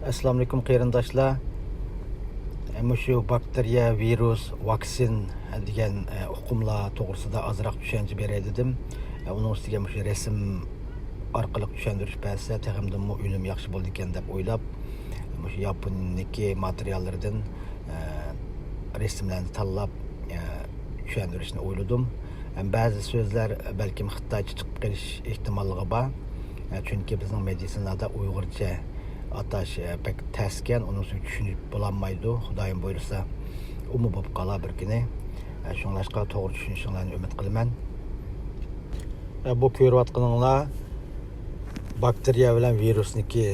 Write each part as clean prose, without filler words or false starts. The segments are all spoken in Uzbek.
Assalomu alaykum qarindoshlar. Shu bakteriya, virus, vaksin degan uqumlar to'g'risida ozroq tushuncha beray dedim. Uning ustiga shu rasm orqali tushuntirish bersa, texmdimi o'lim yaxshi bo'ldi ekan deb o'ylab, shu Yaponniki materiallaridan rasmlarni tanlab tushuntirishni o'yladim. Ba'zi so'zlar balkim xitoycha chiqib qolish ehtimolligi bor. Chunki bizning meditsinada uyg'urcha atash pek təsken, onun üçün düşünüb bulanmaydı. Xudayım buyursa, umu bo'lib qolar bir kuni. Şunlaşqa to'g'ri tushunishinglarni umid qilaman. Bu ko'rayotganinglar bakteriya bilan virusniki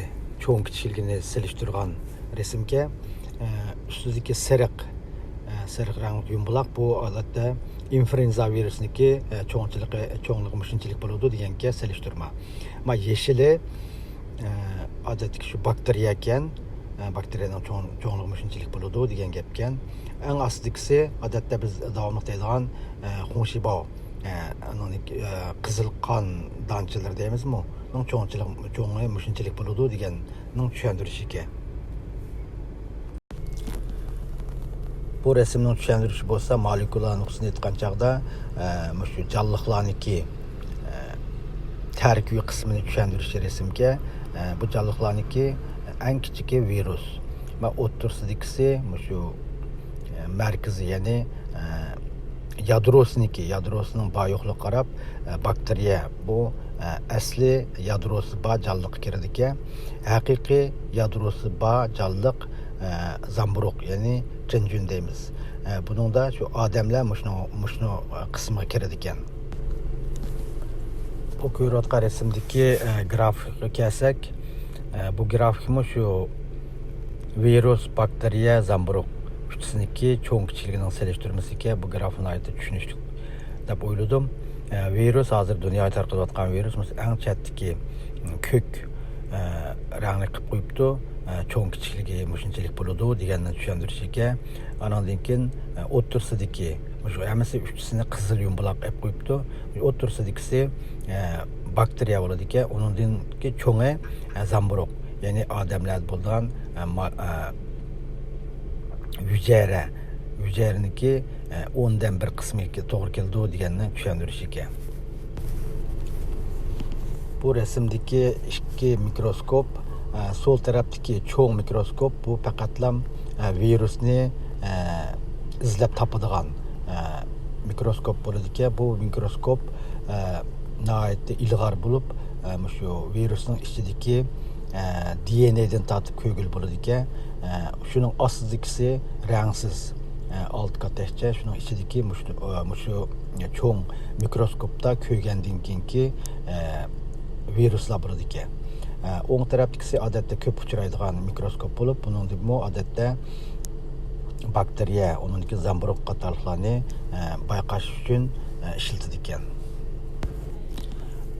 cho'ng kichikligini silishtirgan rasmga ustidagi sariq rang yumbuloq bu odatda influenza virusniki cho'ngligi shunchalik bo'ladi deganga silishtirma. Ama yeşili odatda shu bakteriya ekan, bakteriyaning cho'ngligi shunchalik bo'ladi degan gap ekan. Eng astlisi odatda biz davomli deydigan xunshibao, qizil qon donchilari deymizmi? Uning cho'ngligi shunchalik bo'ladi deganning tushuntirishi ekan. Bu rasmning tushuntirishi bo'lsa, molekula nuqsini aytgan chaqda shu jonliqlarniki tarkibiy qismini tushuntirishi rasmga. Bu jonliqlarniki eng kichik virus va o'ttirsidagisi shu markazi, ya'ni yadrosining boyligiga qarab bakteriya bu asli yadrosi bor jonliq kiradi ekan. Haqiqiy yadrosi bor jonliq zamburug', ya'ni jinjun deymiz. Buningda shu odamlar mushno qismiga kiradi ekan. Bu ko'rayotgan rasmdagi grafikga kelsak, bu grafikmi shu virus, bakteriya, zamburug' uchisiniki cho'ng kichikligining selishtirmasiga bu grafikni aytib tushunishlik deb o'yladim. Virus hozir dunyoda tarqalayotgan virus eng chatdagi ko'k rangli qilib qo'yibdi. Cho'ng kichikligi shunchalik bo'ladi deganni tushuntirishiga. Andan keyin o'ttirsidagi shu hammasi uchisini qizil yumbuloq qilib qo'yibdi. O'ttirsidagisi bakteriya bo'ladi ekan. Uningdan cho'ngi zamburug', ya'ni odamlar bo'lgan hujayraniki 10dan bir qismiga to'g'ri keldi deganni tushuntirishiga. Bu rasmdagi ikki mikroskop, sol tarafdagi cho'ng mikroskop bu faqatlam virusni izlab topadigan mikroskop bo'ladi ekan. Bu mikroskop nihoyatda ilg'or bo'lib, shu virusning ichidagi DNA'dan tortib ko'gil bo'ladi ekan. Shuning ostidagisi rangsiz alt qatachcha, shuning ichidagi shu cho'ng mikroskopda ko'rgandan keyingi viruslar bo'ladi ekan. O'ng tarafdagisi odatda ko'p uchraydigan mikroskop bo'lib, buningda odatda bakteriya, uningki zamburug' qatorliqlarni bayqash uchun ishlatiladi ekan.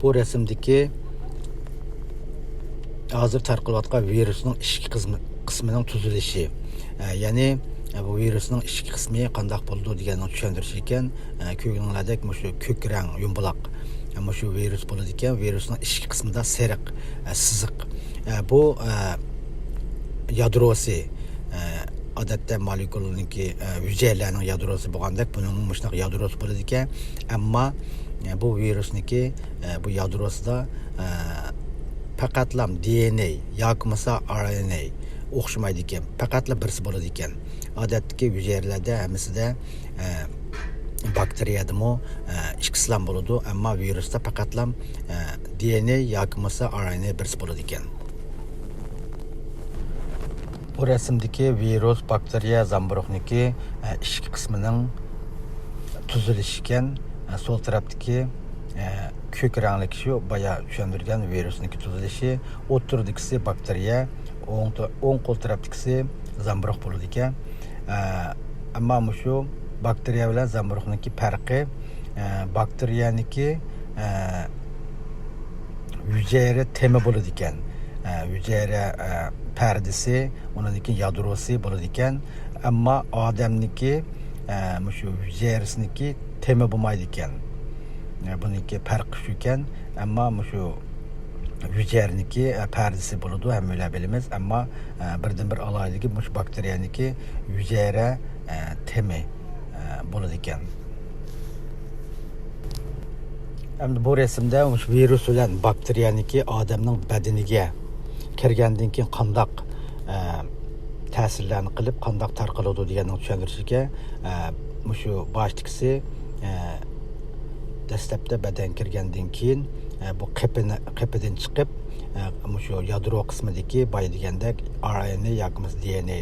Bu rasmdagi hozir tarqalayotgan virusning ichki qismining tuzilishi, ya'ni bu virusning ichki qismi qanday bo'ldi deganni tushuntirish ekan. Ko'rganinglardek shu ko'k rang yumbuloq shu virus bo'ladi ekan. Virusning ichki qismida sariq siziq. Bu yadrosi, odatda molekulalarniki hujayralarning yadrosi bo'lgandek, buning shunaqa yadrosi bo'ladi ekan. Ammo bu virusniki bu yadrosida faqatlam DNA yoki RNA o'xshamaydi ekan. Faqatla birisi bo'ladi ekan. Odatdagi hujayralarda hammasida bakteriyadami ikkisidan bo'ladi, ammo virusda faqatlam DNA yoki RNA birisi bo'ladi ekan. Bu rasmdagi virus, bakteriya, zamburug'niki ichki qismining tuzilishi ekan. Sol tarafdagi ko'k rangli shu boya tushuntirgan virusniki tuzilishi, o'ttirdagisi bakteriya, o'ng qo'l tarafdagisi zamburug' bo'ladi ekan. Ammo shu bakteriya bilan zamburug'niki farqi, bakteriyaniki hujayra temi bo'ladi ekan. Hujayra pardasi, uningki yadrosi bo'ladi ekan. Ammo odamniki shu hujayrasniki temi bo'lmaydi ekan. Buniki farqi shu ekan. Ammo shu hüceyrniki pərdisi buludu, hem öyle bilimiz. Ama birden bir alayligi bu bakteriyaniki hüceyre temi buludu iken. Hem bu resimde virüs olan bakteriyaniki adamның bedeniga kirgandan keyin qandaq ta'sirlarni qilib, qandaq tarqaladi deganni tushuntirishiga shu boshlikisi dastlabda badan kirgandan keyin bu qepidan chiqib shu yadro qismidagi boy degandek RNA yoki DNA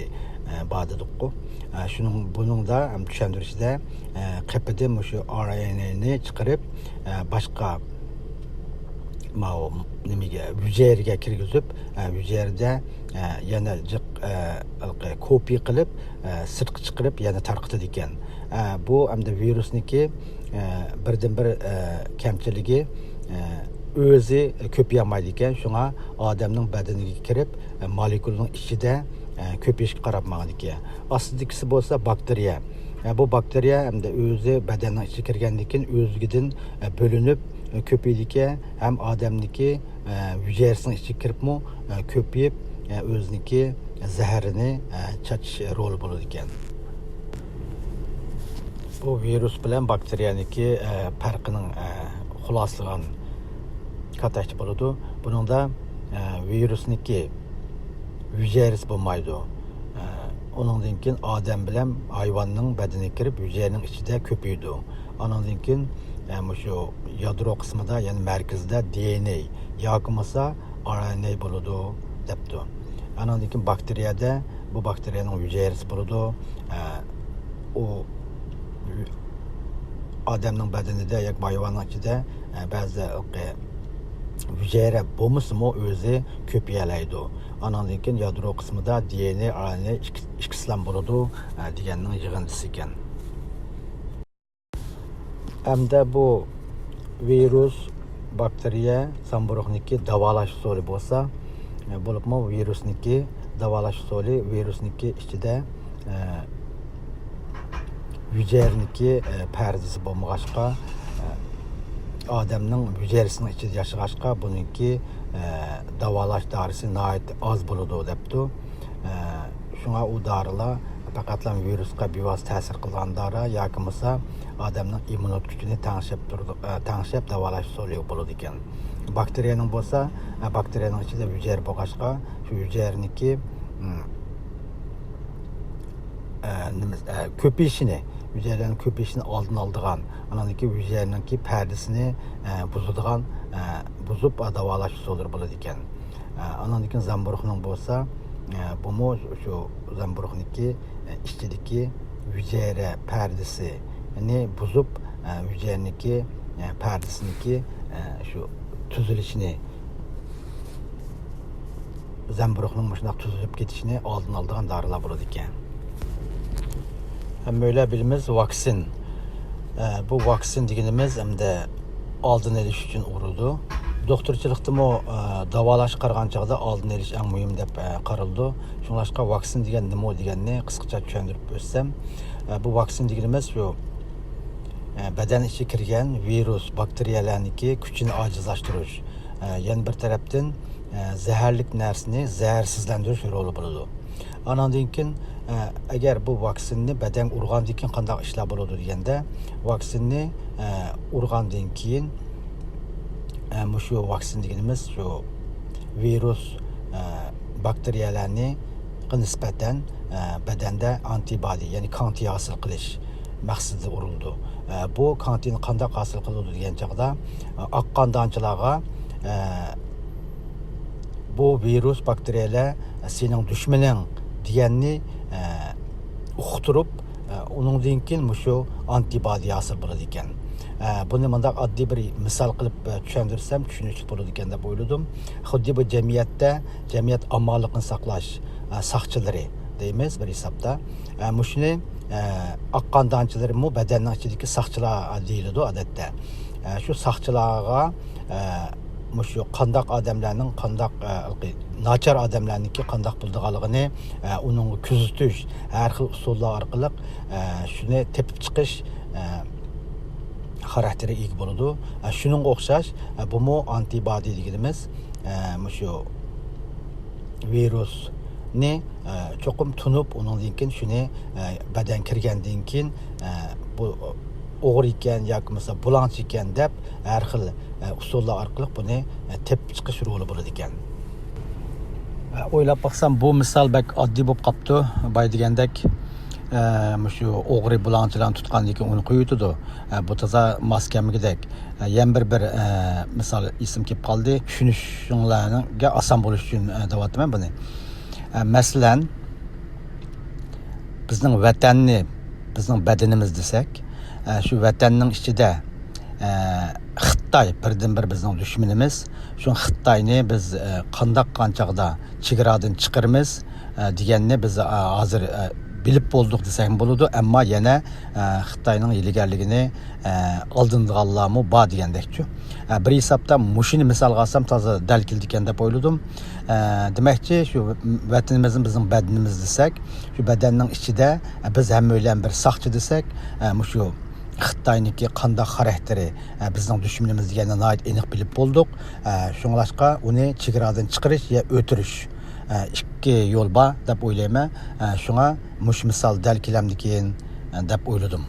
bor dedik-ku. Bunun da tushuntirishda qepidan shu RNA'ni chiqarib boshqa nimaga hüceyrəyə kirgizib, hüceyrədə yana kopiya qilib, sirtqa chiqarib, yana tarqatadi ekan. Bu hamda virusniki birdan bir kamchiligi o'zi ko'paymaydi ekan. Shunga odamning badaniga kirib, molekulaning ichida ko'payishga qarab maqan ekan. Aslidagisi bo'lsa bakteriya. Bu bakteriya hamda o'zi badanning ichiga kirgandan keyin o'zidan bo'linib köpüydükə hem adamniki hüceyrəsinin içi kiribmi köpüyüb özüniki zəhərini çatış rolu bulur ikən. Bu virus bilan bakteriyaniki farqının xulasılığın kataqçı buludu. Bunun da virusniki hüceyrəsi bulmaydı. Onundan keyin adam bilan hayvanның bədəninə kirib hüceyrənin içində köpüydü. Onundan keyin şu yadro kısmında yani merkezde DNA yakımasa RNA buludu deptu. Anadaki bakteriyada bu bakteriyanın hüceyresi buludu. O adamın bedeninde yak hayvanın içinde bazı hücre bulmuşmu özü köpüyelaydı. Anadaki yadro kısmında DNA RNA ikisinden buludu diyenin yığıntısı iken. Hem de bu virus, bakteriya, zamburug'niki davolash usuli bo'lsa, bo'libmi virusniki davolash usuli virusniki ichida hüceyrniki pərdisi bo'lmag'achqa, odamning hüceyrəsinin ichida yashag'achqa buniki davolash dorisi nihoyat oz bo'ladi debdi. Shunga u dorilar faqatlam virusga bevosita ta'sir qilgan dori yoki bo'lsa odamning immunot kuchini tangshab davolash usuli bo'ladi ekan. Bakteriyaning bo'lsa, bakteriyaning ichida hüceyra bo'lg'achqa, shu hüceyrniki ko'payishini, hücrelerin köpeyişini aldın aldığan, anadaki hücrelerinki perdesini buzulduğan, buzup davalaşı olur buladı iken. Anadaki zamburukның bolsa, bu mu şu zamburukniki içindeki hücre perdesi ne buzup hücrelerinki perdesiniki şu tüzülüşünü zamburukның başına tüzülüp getişini aldın aldığan darılar buladı iken. Hem böyle bilimiz vaksin. Bu vaksin deganimiz hem de aldın eliş için uğrudu. Doktorchilikda o davalash qargan chaqda aldın elish eng muhim deb qaraldı. Shunlashqa vaksin degan nima deganni qisqacha tushuntirib o'tsam, bu vaksin deganimiz shu badan ichiga kirgan virus, bakteriyalarniki kuchini ojizlashtirish. Yani bir tarafdan zaharlik narsani zararsizlantirish roli bo'ladi. Andan keyin agar bu vaksinni badan urgandan keyin qanday ishlar bo'ladi deganda, vaksinni urgandan keyin şu vaksin deganimiz şu virus bakteriyalarni nisbatan badanda antibody yani kanti hosil qilish maqsadida urildi. Bu kantini qanday hosil qiladi degan chaqda oqqan damchilarga bu virus bakteriyalar sening dushmaning deganni uqtirib uningdan keyin shu antibody hosil bo'ladi ekan. Bunu mındaq addi bir misal qilib tushuntirsam tushunishli bo'ladi ekan deb o'yladim. Xuddi bu jamiyat ommonlikni saqlash saqchilari deymiz bir hisobda. Shuni oqqan damchilar mu badanning ichidagi saqchilar deyiladi odatda. Shu saqchilarga shu qandaq odamlarning qandaq nachar odamlarniki qandaq bo'lganligini uning kuzatish har xil usullar orqali shuni tepib chiqish xarakteri ega bo'ladi. Shuning o'xshash bu mu antibody deganimiz shu virusni cho'qim tunib, undan keyin shuni badan kirgandan keyin bu o'g'ri ekan yoki bo'lmasa bulanchi ekan deb har xil usullar orqali buni tepib chiqish roli bo'ladi ekan. O'ylab baksam bu misol bak oddiy bo'lib qopti. Boy degandek shu o'g'ri bulanchilarni tutgandan keyin uni qo'yitdi. Bu toza maskamigidek yana bir misol ism kelib qoldi. Tushunishinglarga oson bo'lish uchun deyapman buni. Masalan, bizning vatanni, bizning badanimiz desak, shu vatanning ichida Xitoy birdan-bir bizning dushmanimiz. Shu Xitoyni biz qanchaqda chegaradan chiqirmiz deganni biz hozir bilib bo'ldik desam bo'ladi, ammo yana Xitoyning yiligarligini oldindiganlarmi bor degandekchi. Bir hisobda mushini misolga olsam toza dal keldi ekan deb o'yladim. Demakchi, shu vatanimizning bizning badanimiz desak, shu badanning ichida biz hamma bilan bir saqchi desak, shu Xitoyniki qanday xarakteri bizning dushmanimiz deganini aniq bilib bo'ldik. Shunglashqa uni chegaradan chiqarish ya o'tirish ikki yo'l bor deb o'ylayman. Shunga mush misol dal kelamdikin deb o'yladim.